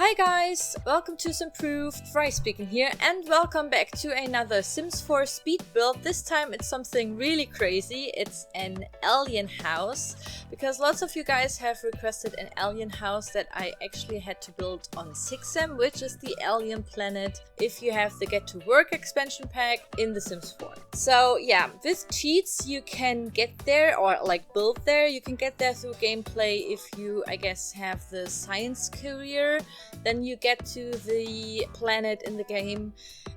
Hi guys, welcome to Simproved, Fry speaking here, and welcome back to another Sims 4 speed build. This time it's something really crazy. It's an alien house, because lots of you guys have requested an alien house that I actually had to build on SIXAM, which is the alien planet if you have the Get to Work expansion pack in The Sims 4. So yeah, with cheats you can get there, or like build there. You can get there through gameplay if you, I guess, have the science career. Then you get to the planet in the game,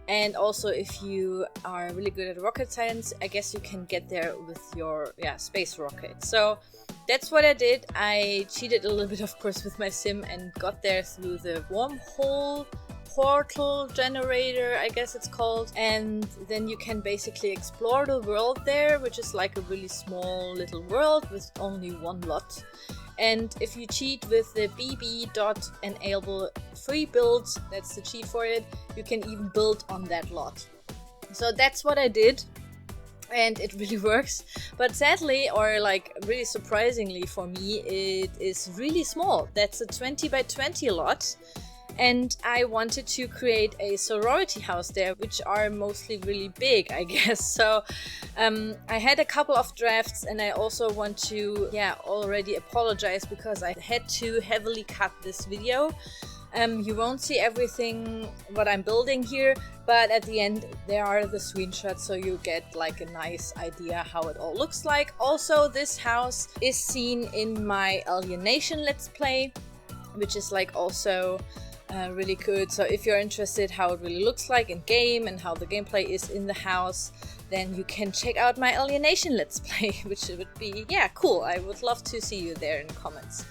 and also if you are really good at rocket science, I guess you can get there with your space rocket. So that's what I did. I cheated a little bit, of course, with my sim and got there through the wormhole portal generator, I guess it's called, and then you can basically explore the world there, which is like a really small little world with only one lot. And if you cheat with the bb.enable free builds, that's the cheat for it, you can even build on that lot. So that's what I did, and it really works. But sadly, or like really surprisingly for me, it is really small. That's a 20 by 20 lot. And I wanted to create a sorority house there, which are mostly really big, I guess. So I had a couple of drafts, and I also want to already apologize because I had to heavily cut this video. You won't see everything what I'm building here, but at the end there are the screenshots, so you get like a nice idea how it all looks like. Also, this house is seen in my Alienation Let's Play, which is like also really good. So if you're interested how it really looks like in game and how the gameplay is in the house, then you can check out my Alienation Let's Play, which would be cool. I would love to see you there in the comments.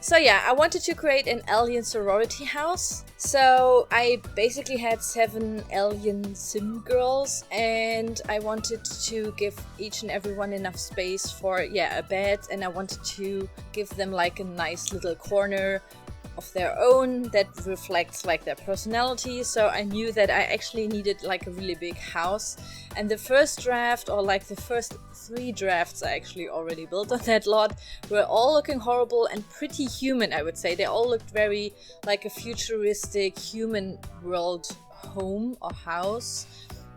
So yeah, I wanted to create an alien sorority house. So I basically had 7 alien sim girls, and I wanted to give each and every one enough space for a bed, and I wanted to give them like a nice little corner of their own that reflects like their personality. So I knew that I actually needed like a really big house, and the first draft, or like the first 3 drafts I actually already built on that lot, were all looking horrible and pretty human, I would say. They all looked very like a futuristic human world home or house,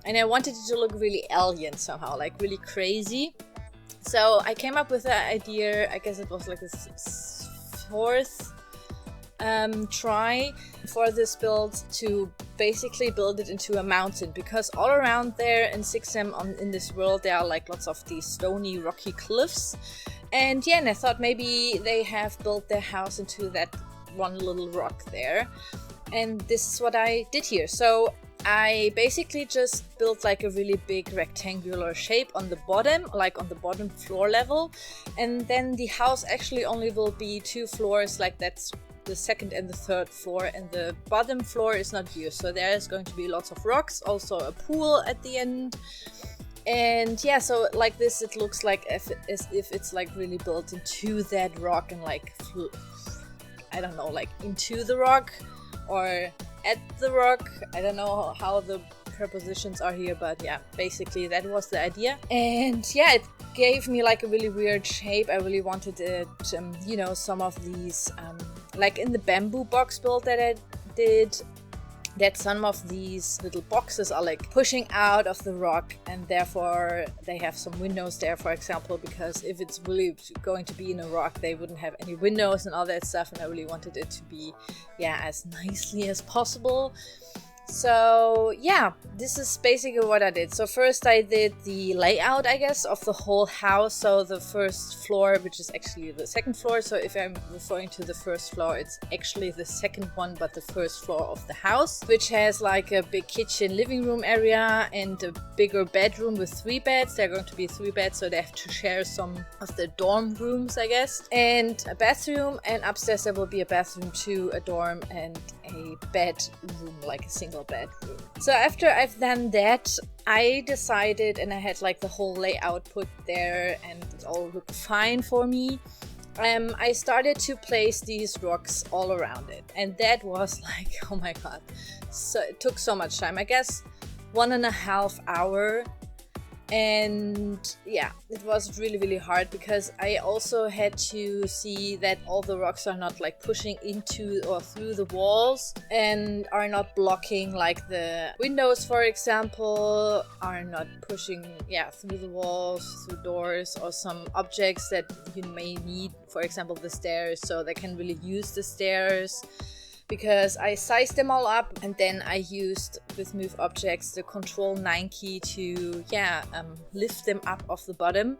and I wanted it to look really alien somehow, like really crazy. So I came up with the idea, I guess it was like this 4th try for this build, to basically build it into a mountain, because all around there in SIXAM in this world there are like lots of these stony rocky cliffs, and and I thought maybe they have built their house into that one little rock there, and this is what I did here. So I basically just built like a really big rectangular shape on the bottom, like on the bottom floor level, and then the house actually only will be 2 floors, like that's the 2nd and the 3rd floor, and the bottom floor is not used. So there is going to be lots of rocks, also a pool at the end. And so like this, it looks like as if it's like really built into that rock, and like, I don't know, like into the rock or at the rock. I don't know how the prepositions are here, but basically that was the idea. And it gave me like a really weird shape. I really wanted it, some of these like in the bamboo box build that I did, that some of these little boxes are like pushing out of the rock, and therefore they have some windows there, for example, because if it's really going to be in a rock, they wouldn't have any windows and all that stuff, and I really wanted it to be as nicely as possible. So this is basically what I did. So first I did the layout, I guess, of the whole house. So the first floor, which is actually the 2nd floor. So if I'm referring to the first floor, it's actually the 2nd one, but the first floor of the house, which has like a big kitchen living room area and a bigger bedroom with 3 beds. There are going to be 3 beds, so they have to share some of the dorm rooms, I guess, and a bathroom, and upstairs there will be a bathroom too, a dorm, and a bedroom, like a single bedroom. So after I've done that, I decided, and I had like the whole layout put there, and it all looked fine for me. I started to place these rocks all around it, and that was like, oh my god, so it took so much time. I guess 1.5 hours, And yeah, it was really hard because I also had to see that all the rocks are not like pushing into or through the walls and are not blocking, like the windows for example are not pushing through the walls, through doors, or some objects that you may need, for example the stairs, so they can really use the stairs. Because I sized them all up and then I used with Move Objects the Control 9 key to lift them up off the bottom,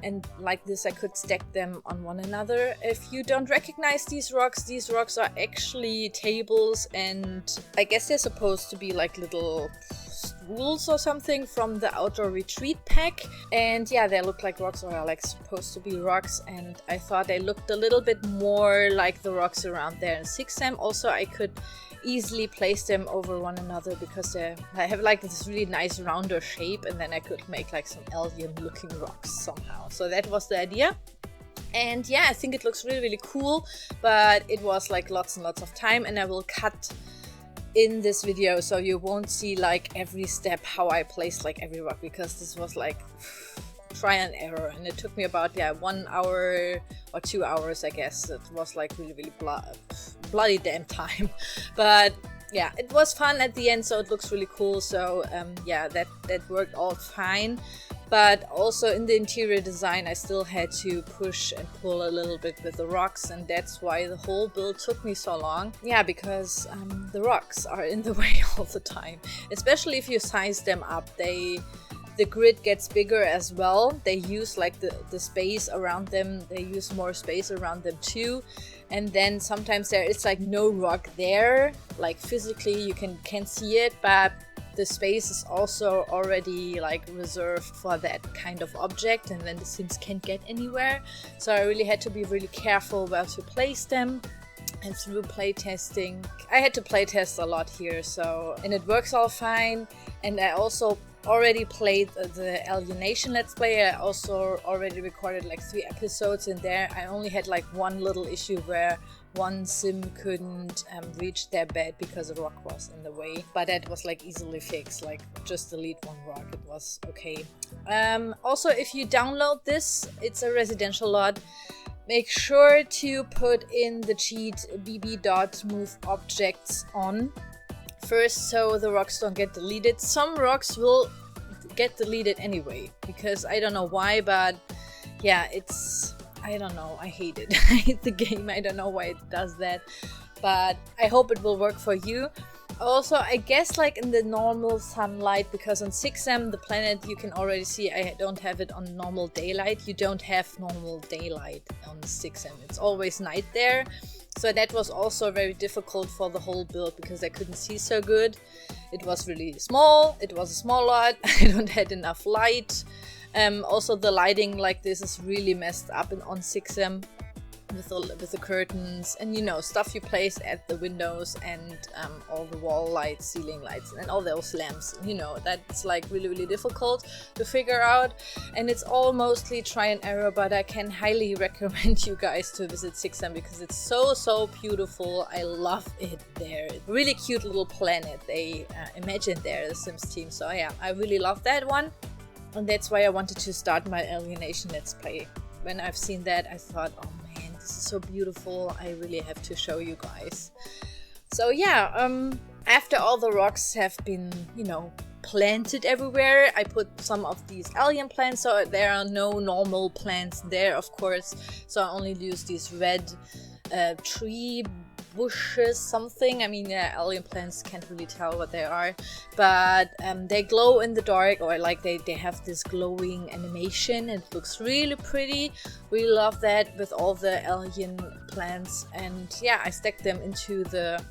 and like this I could stack them on one another. If you don't recognize these rocks are actually tables, and I guess they're supposed to be like little stools or something from the Outdoor Retreat pack. And yeah, they look like rocks, or are like supposed to be rocks, and I thought they looked a little bit more like the rocks around there in SIXAM. Also, I could easily place them over one another because I have like this really nice rounder shape, and then I could make like some alien looking rocks somehow. So that was the idea. And yeah, I think it looks really cool, but it was like lots and lots of time, and I will cut in this video so you won't see like every step how I placed like every rock, because this was like try and error, and it took me about 1 hour or 2 hours, I guess. It was like really bloody damn time. But yeah, it was fun at the end, so it looks really cool. So yeah, that worked all fine. But also in the interior design I still had to push and pull a little bit with the rocks, and that's why the whole build took me so long. Yeah, because the rocks are in the way all the time. Especially if you size them up, the grid gets bigger as well. They use like the space around them, they use more space around them too. And then sometimes it's like no rock there, like physically you can't see it, but the space is also already like reserved for that kind of object, and then the Sims can't get anywhere. So I really had to be really careful where to place them. And through playtesting, I had to playtest a lot here, and it works all fine. And I also already played the Alienation Let's Play. I also already recorded like 3 episodes in there. I only had like one little issue where one sim couldn't reach their bed because a rock was in the way, but that was like easily fixed, like just delete one rock, it was okay. Also, if you download this, it's a residential lot, make sure to put in the cheat bb.moveObjects on first, so the rocks don't get deleted. Some rocks will get deleted anyway, because I don't know why, but yeah, I don't know, I hate it. I hate the game, I don't know why it does that, but I hope it will work for you. Also, I guess like in the normal sunlight, because on SIXAM, the planet, you can already see I don't have it on normal daylight. You don't have normal daylight on SIXAM, it's always night there. So that was also very difficult for the whole build, because I couldn't see so good. It was really small, it was a small lot, I don't have enough light. Also the lighting like this is really messed up on SIXAM with the curtains and, you know, stuff you place at the windows, and all the wall lights, ceiling lights, and all those lamps, you know, that's like really difficult to figure out. And it's all mostly try and error, but I can highly recommend you guys to visit SIXAM because it's so beautiful. I love it there. Really cute little planet they imagined there, the Sims team. So yeah, I really love that one. And that's why I wanted to start my Alienation Let's Play. When I've seen that, I thought, oh man, this is so beautiful, I really have to show you guys. So yeah, after all the rocks have been, you know, planted everywhere, I put some of these alien plants, so there are no normal plants there, of course. So I only use these red tree bushes, something. I mean, yeah, alien plants, can't really tell what they are, but they glow in the dark, or like they have this glowing animation. It looks really pretty. We love that with all the alien plants. And yeah, I stacked them into the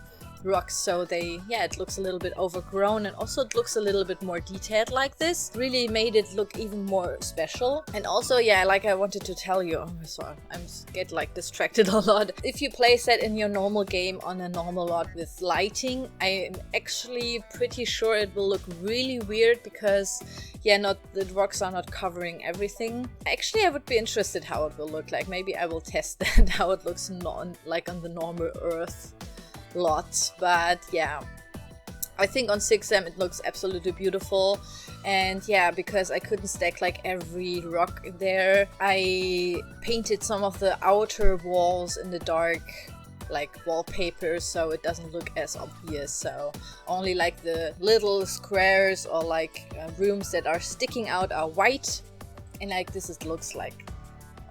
rocks, so it looks a little bit overgrown, and also it looks a little bit more detailed like this. Really made it look even more special. And also, yeah, like I wanted to tell you, oh, sorry, I'm get like distracted a lot. If you place that in your normal game on a normal lot with lighting, I'm actually pretty sure it will look really weird, because yeah, the rocks are not covering everything. Actually, I would be interested how it will look like. Maybe I will test that, how it looks like on the normal Earth lot. But yeah, I think on SIXAM it looks absolutely beautiful. And yeah, because I couldn't stack like every rock in there, I painted some of the outer walls in the dark like wallpaper, so it doesn't look as obvious. So only like the little squares or like rooms that are sticking out are white, and like this looks like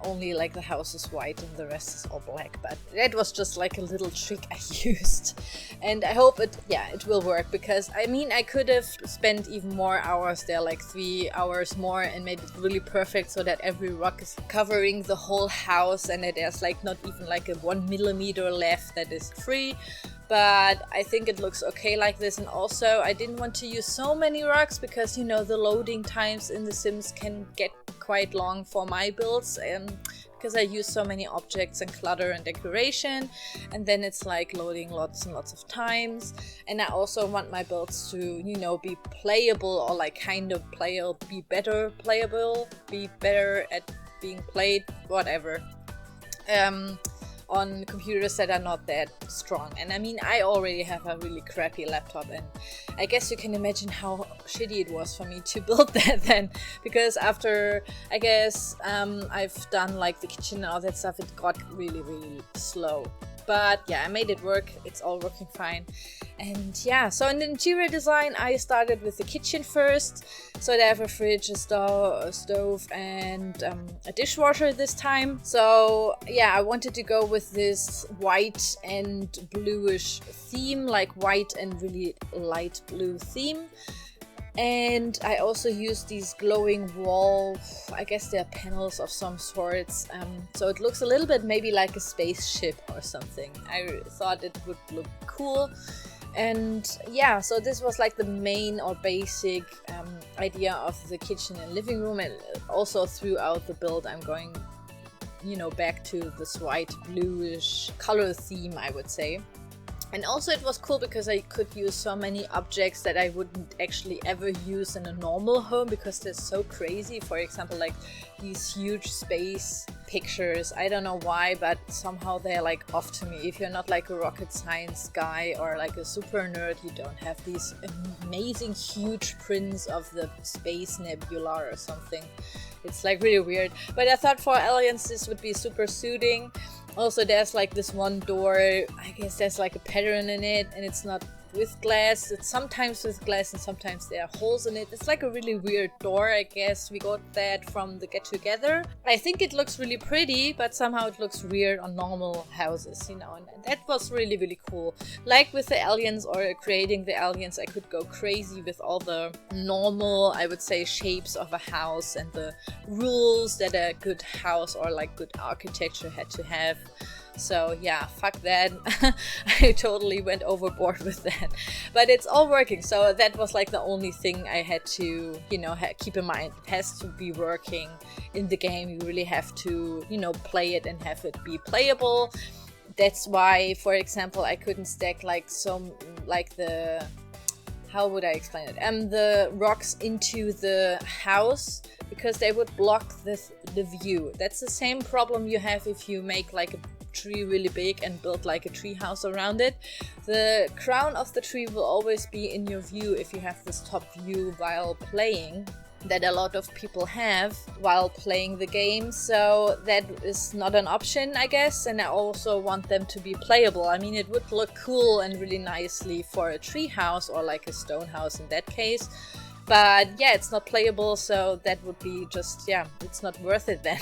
only like the house is white and the rest is all black. But that was just like a little trick I used, and I hope it will work, because I mean I could have spent even more hours there, like 3 hours more, and made it really perfect so that every rock is covering the whole house and that there's like not even like a 1 millimeter left that is free. But I think it looks okay like this. And also I didn't want to use so many rocks because, you know, the loading times in The Sims can get quite long for my builds, because I use so many objects and clutter and decoration, and then it's like loading lots and lots of times. And I also want my builds to, you know, be playable, or like kind of playable, be better at being played, whatever. On computers that are not that strong. And I mean, I already have a really crappy laptop, and I guess you can imagine how shitty it was for me to build that then, because after, I guess, I've done like the kitchen and all that stuff, it got really, really slow. But yeah, I made it work. It's all working fine. And yeah, so in the interior design, I started with the kitchen first. So they have a fridge, a stove, and a dishwasher this time. So yeah, I wanted to go with this white and bluish theme, like white and really light blue theme. And I also used these glowing wall, I guess they're panels of some sorts, so it looks a little bit maybe like a spaceship or something. I thought it would look cool. And yeah, so this was like the main or basic idea of the kitchen and living room. And also throughout the build I'm going, you know, back to this white bluish color theme, I would say. And also it was cool because I could use so many objects that I wouldn't actually ever use in a normal home, because they're so crazy. For example, like these huge space pictures. I don't know why, but somehow they're like off to me. If you're not like a rocket science guy or like a super nerd, you don't have these amazing huge prints of the space nebula or something. It's like really weird. But I thought for aliens this would be super suiting. Also, there's like this one door, I guess there's like a pattern in it, and it's not with glass. It's sometimes with glass and sometimes there are holes in it. It's like a really weird door. I guess we got that from the get together. I think it looks really pretty, but somehow it looks weird on normal houses, you know, and that was really, really cool. Like with the aliens or creating the aliens, I could go crazy with all the normal, I would say, shapes of a house and the rules that a good house or like good architecture had to have. So yeah, fuck that. I totally went overboard with that. But it's all working. So that was like the only thing I had to, you know, keep in mind. It has to be working in the game. You really have to, you know, play it and have it be playable. That's why, for example, I couldn't stack like some, like the, how would I explain it? The rocks into the house, because they would block the view. That's the same problem you have if you make like a tree really big and build like a tree house around it. The crown of the tree will always be in your view if you have this top view while playing, that a lot of people have while playing the game. So that is not an option, I guess. And I also want them to be playable. I mean, it would look cool and really nicely for a tree house or like a stone house in that case. But yeah, it's not playable, so that would be just, yeah, it's not worth it then.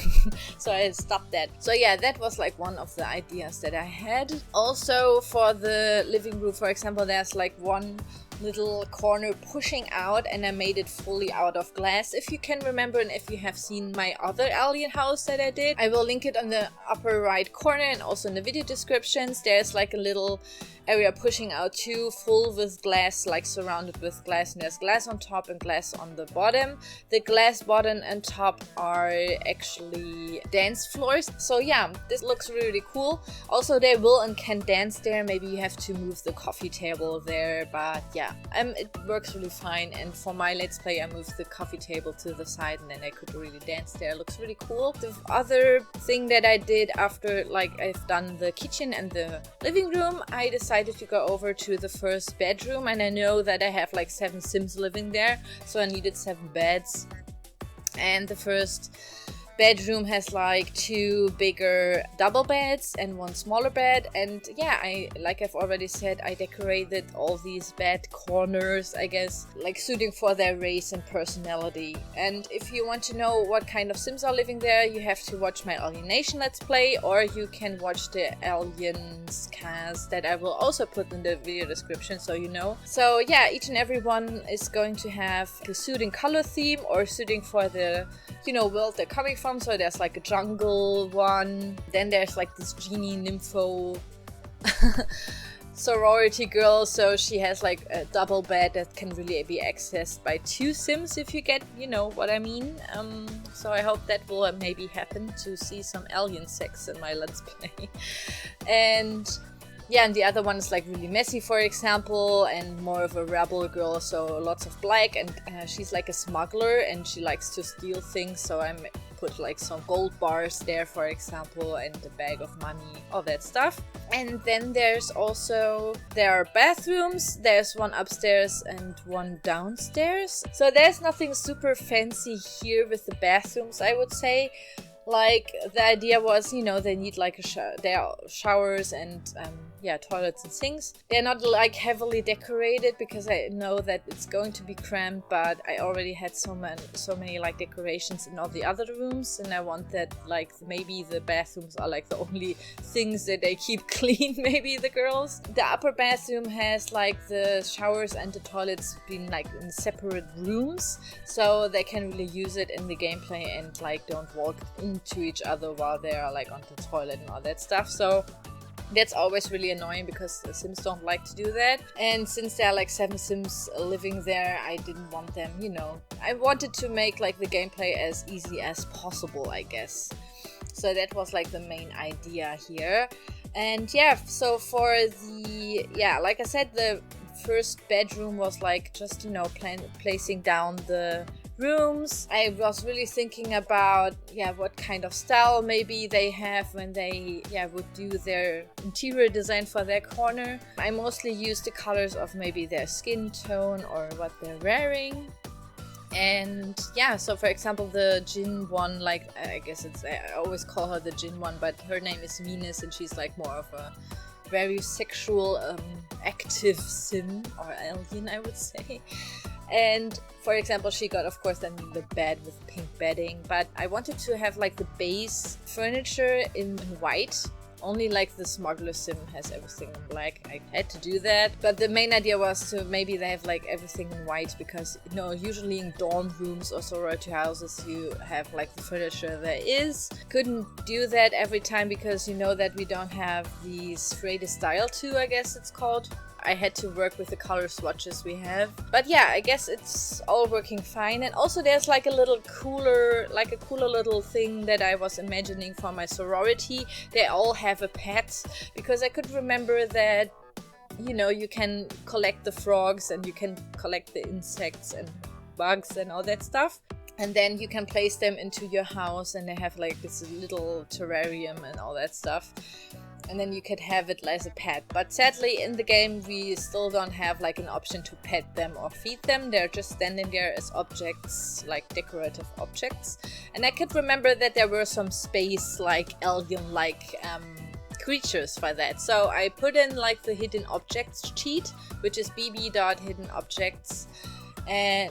So I stopped that. So yeah, that was like one of the ideas that I had. Also for the living room, for example, there's like one little corner pushing out, and I made it fully out of glass. If you can remember, and if you have seen my other alien house that I did, I will link it on the upper right corner and also in the video descriptions. There's like a little area pushing out too, full with glass, like surrounded with glass, and there's glass on top and glass on the bottom. The glass bottom and top are actually dance floors. So yeah, this looks really, really cool. Also, they will and can dance there. Maybe you have to move the coffee table there, but yeah, it works really fine. And for my let's play, I moved the coffee table to the side, and then I could really dance there. It looks really cool. The other thing that I did after, like, I've done the kitchen and the living room, I decided decided to go over to the first bedroom, and I know that I have like 7 Sims living there, so I needed 7 beds. And the first bedroom has like 2 bigger double beds and 1 smaller bed, and yeah, like I've already said, I decorated all these bed corners, I guess, like suiting for their race and personality. And if you want to know what kind of Sims are living there, you have to watch my Alienation Let's Play, or you can watch the Aliens cast that I will also put in the video description, so you know. So yeah, each and every one is going to have a suiting color theme or suiting for the, you know, world they're coming from. So there's like a jungle one, then there's like this genie nympho sorority girl, so she has like a double bed that can really be accessed by 2 Sims, if you get, you know what I mean. So I hope that will maybe happen, to see some alien sex in my Let's Play. And yeah, and the other one is like really messy, for example, and more of a rebel girl, so lots of black, and she's like a smuggler and she likes to steal things, so I put like some gold bars there, for example, and a bag of money, all that stuff. And then there are bathrooms. There's one upstairs and one downstairs. So there's nothing super fancy here with the bathrooms, I would say. Like, the idea was, you know, they need like there are showers and yeah, toilets and sinks. They're not like heavily decorated because I know that it's going to be cramped, but I already had so many like decorations in all the other rooms, and I want that like maybe the bathrooms are like the only things that they keep clean, maybe the girls. The upper bathroom has like the showers and the toilets being like in separate rooms, so they can really use it in the gameplay and like don't walk into each other while they are like on the toilet and all that stuff. So that's always really annoying because the Sims don't like to do that. And since there are like 7 Sims living there, I didn't want them, you know, I wanted to make like the gameplay as easy as possible, I guess. So that was like the main idea here. And yeah, so for the, yeah, like I said, the first bedroom was like just, you know, placing down the rooms. I was really thinking about, yeah, what kind of style maybe they have when they, yeah, would do their interior design for their corner. I mostly used the colors of maybe their skin tone or what they're wearing. And yeah, so for example, the Jin one, like, I guess it's, I always call her the Jin one, but her name is Venus, and she's like more of a very sexual, active Sim, or alien, I would say. And for example, she got, of course, then the bed with pink bedding, but I wanted to have like the base furniture in white. Only like the smuggler Sim has everything in black. I had to do that, but the main idea was to maybe they have like everything in white, because, you know, usually in dorm rooms or sorority houses you have like the furniture there is. Couldn't do that every time because you know that we don't have the Frade Style 2, I guess it's called. I had to work with the color swatches we have. But yeah, I guess it's all working fine. And also there's like a little cooler, like a cooler little thing that I was imagining for my sorority. They all have a pet, because I could remember that, you know, you can collect the frogs and you can collect the insects and bugs and all that stuff. And then you can place them into your house and they have like this little terrarium and all that stuff. And then you could have it as a pet. But sadly in the game we still don't have like an option to pet them or feed them. They're just standing there as objects, like decorative objects. And I could remember that there were some space like alien-like creatures for that. So I put in like the hidden objects cheat, which is bb.hiddenobjects.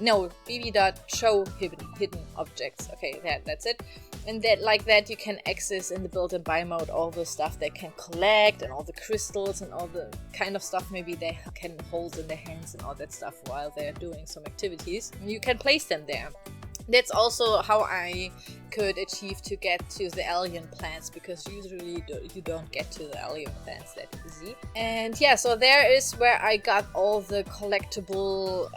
No, bb.show hidden objects. Okay, that's it. And that, like that, you can access in the build and buy mode all the stuff they can collect and all the crystals and all the kind of stuff maybe they can hold in their hands and all that stuff while they're doing some activities. You can place them there. That's also how I could achieve to get to the alien plants, because usually you don't get to the alien plants that easy. And yeah, so there is where I got all the collectible,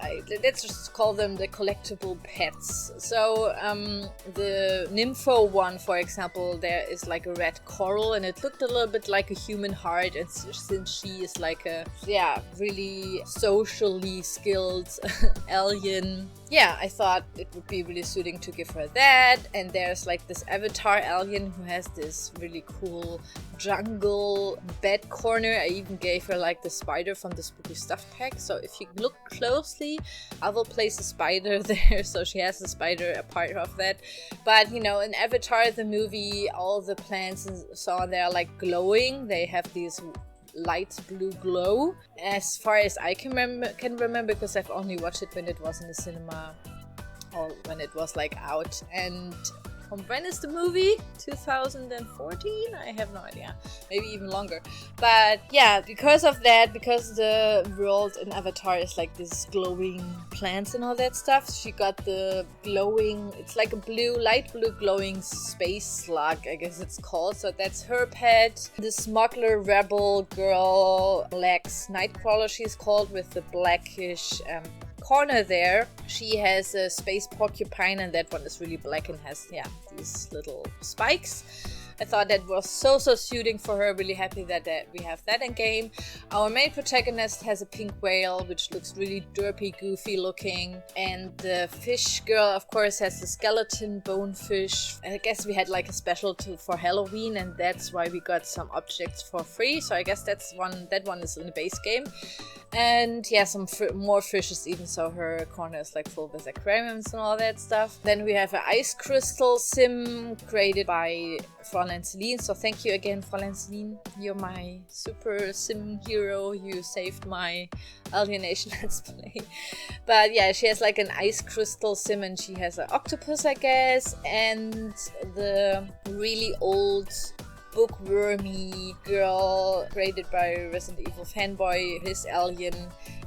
let's just call them the collectible pets. So the nympho one, for example, there is like a red coral and it looked a little bit like a human heart, and since she is like a, yeah, really socially skilled alien, yeah, I thought it would be really suiting to give her that. And there there's like this avatar alien who has this really cool jungle bed corner. I even gave her like the spider from the Spooky Stuff pack. So if you look closely, I will place a spider there. So she has a spider, a part of that. But you know, in Avatar the movie, all the plants and so on, they're like glowing. They have these light blue glow, as far as I can remember, because I've only watched it when it was in the cinema or when it was like out. And from when is the movie? 2014? I have no idea. Maybe even longer. But yeah, because of that, because the world in Avatar is like this glowing plants and all that stuff, she got the glowing, it's like a blue, light blue glowing space slug, I guess it's called. So that's her pet. The smuggler rebel girl, Lex Nightcrawler she's called, with the blackish corner there. She has a space porcupine, and that one is really black and has, yeah, these little spikes. I thought that was so suiting for her. Really happy that we have that in game. Our main protagonist has a pink whale, which looks really derpy, goofy looking. And the fish girl, of course, has the skeleton bonefish. I guess we had like a special for Halloween, and that's why we got some objects for free. So I guess that one is in the base game. And yeah, some more fishes even, so her corner is like full with aquariums and all that stuff. Then we have an ice crystal sim created by Fräulein Celine. So thank you again, Fräulein Celine. You're my super sim hero. You saved my alienation let's play. But yeah, she has like an ice crystal sim, and she has an octopus, I guess. And the really old bookwormy girl created by Resident Evil fanboy, his alien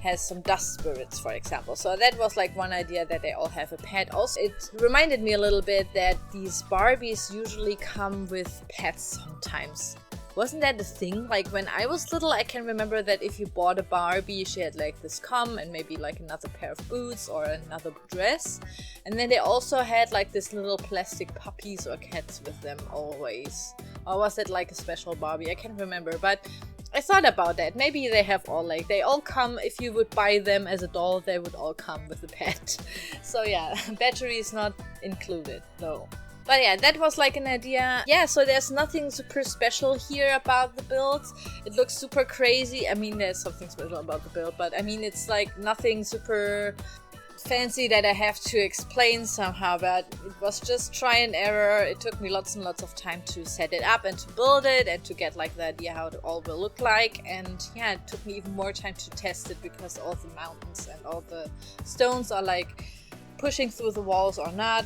has some dust spirits, for example. So that was like one idea, that they all have a pet. Also, it reminded me a little bit that these Barbies usually come with pets sometimes. Wasn't that the thing? Like when I was little, I can remember that if you bought a Barbie, she had like this comb and maybe like another pair of boots or another dress. And then they also had like this little plastic puppies or cats with them always. Or was it like a special Barbie? I can't remember, but I thought about that. Maybe they have all like, they all come, if you would buy them as a doll, they would all come with a pet. So yeah, battery is not included though. But yeah, that was like an idea. Yeah, so there's nothing super special here about the build. It looks super crazy. I mean, there's something special about the build, but I mean, it's like nothing super fancy that I have to explain somehow, but it was just try and error. It took me lots and lots of time to set it up and to build it and to get like the idea how it all will look like. And yeah, it took me even more time to test it, because all the mountains and all the stones are like pushing through the walls or not,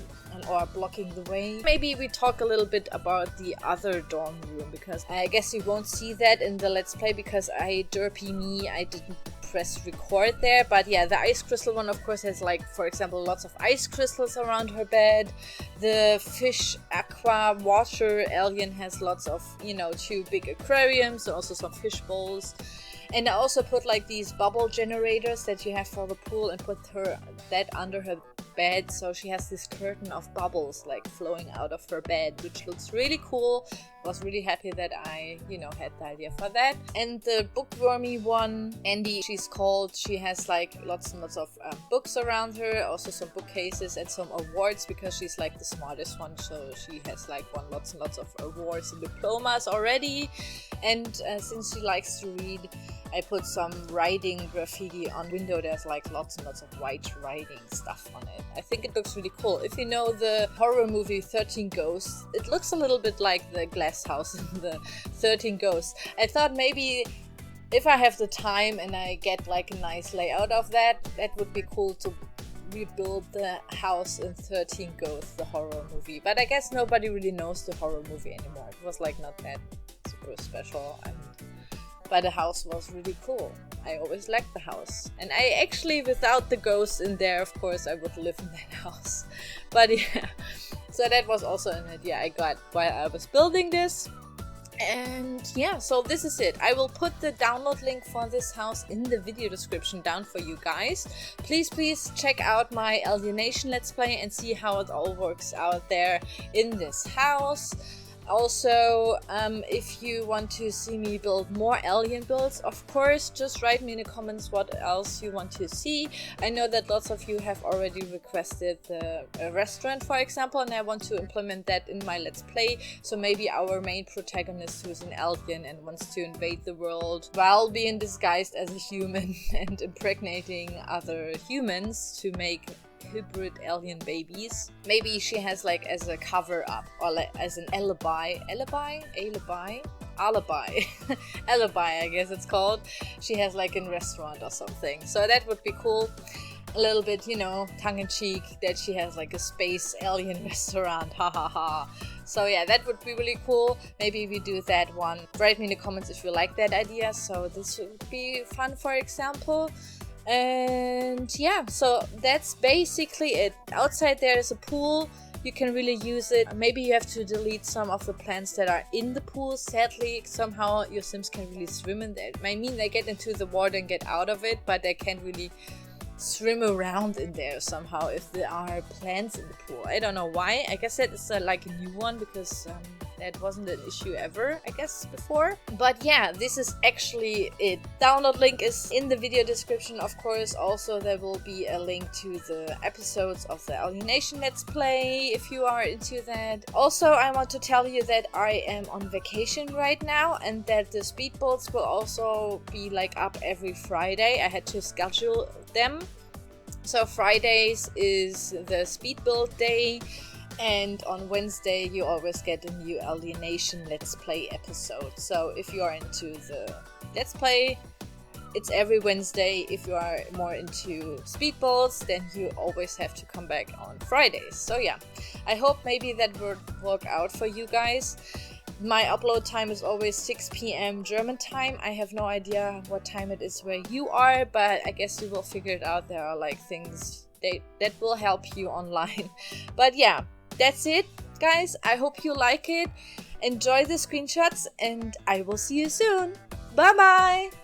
or blocking the way. Maybe we talk a little bit about the other dorm room, because I guess you won't see that in the Let's Play, because I didn't press record there. But yeah, the ice crystal one of course has like, for example, lots of ice crystals around her bed. The fish aqua water alien has lots of, you know, 2 big aquariums, also some fish bowls. And I also put like these bubble generators that you have for the pool, and put that under her bed, so she has this curtain of bubbles like flowing out of her bed, which looks really cool. Was really happy that I, you know, had the idea for that. And the bookwormy one, Andy she's called, she has like lots and lots of books around her, also some bookcases and some awards, because she's like the smartest one, so she has like won lots and lots of awards and diplomas already. And since she likes to read, I put some writing graffiti on window. There's like lots and lots of white writing stuff on it. I think it looks really cool. If you know the horror movie 13 Ghosts, it looks a little bit like the glass house in the 13 Ghosts. I thought maybe if I have the time and I get like a nice layout of that, that would be cool to rebuild the house in 13 Ghosts, the horror movie. But I guess nobody really knows the horror movie anymore. It was like not that super special, but the house was really cool. I always liked the house. And I actually, without the ghosts in there, of course, I would live in that house. But yeah, so that was also an idea I got while I was building this. And yeah, so this is it. I will put the download link for this house in the video description down for you guys. Please check out my Alienation Let's Play and see how it all works out there in this house. Also, if you want to see me build more alien builds, of course, just write me in the comments what else you want to see. I know that lots of you have already requested a restaurant, for example, and I want to implement that in my Let's Play. So maybe our main protagonist, who's an alien and wants to invade the world while being disguised as a human and impregnating other humans to make hybrid alien babies. Maybe she has like as a cover up or like as an alibi I guess it's called. She has like a restaurant or something, so that would be cool. A little bit, you know, tongue-in-cheek that she has like a space alien restaurant, ha. So yeah, that would be really cool. Maybe we do that one. Write me in the comments if you like that idea. So this would be fun, for example. And yeah, so that's basically it. Outside there is a pool. You can really use it. Maybe you have to delete some of the plants that are in the pool. Sadly, somehow your Sims can really swim in there. I mean, they get into the water and get out of it, but they can't really swim around in there somehow if there are plants in the pool. I don't know why. I guess that is like a new one, because that wasn't an issue ever, I guess, before. But yeah, this is actually it. Download link is in the video description, of course. Also, there will be a link to the episodes of the Alienation Let's Play if you are into that. Also, I want to tell you that I am on vacation right now, and that the speed builds will also be like up every Friday. I had to schedule them. So Fridays is the speed build day, and on Wednesday you always get a new Alienation Let's Play episode. So if you are into the Let's Play, it's every Wednesday. If you are more into speed builds, then you always have to come back on Fridays. So yeah, I hope maybe that would work out for you guys. My upload time is always 6 p.m. German time. I have no idea what time it is where you are, but I guess you will figure it out. There are like things that will help you online. But yeah, that's it, guys. I hope you like it. Enjoy the screenshots, and I will see you soon. Bye bye!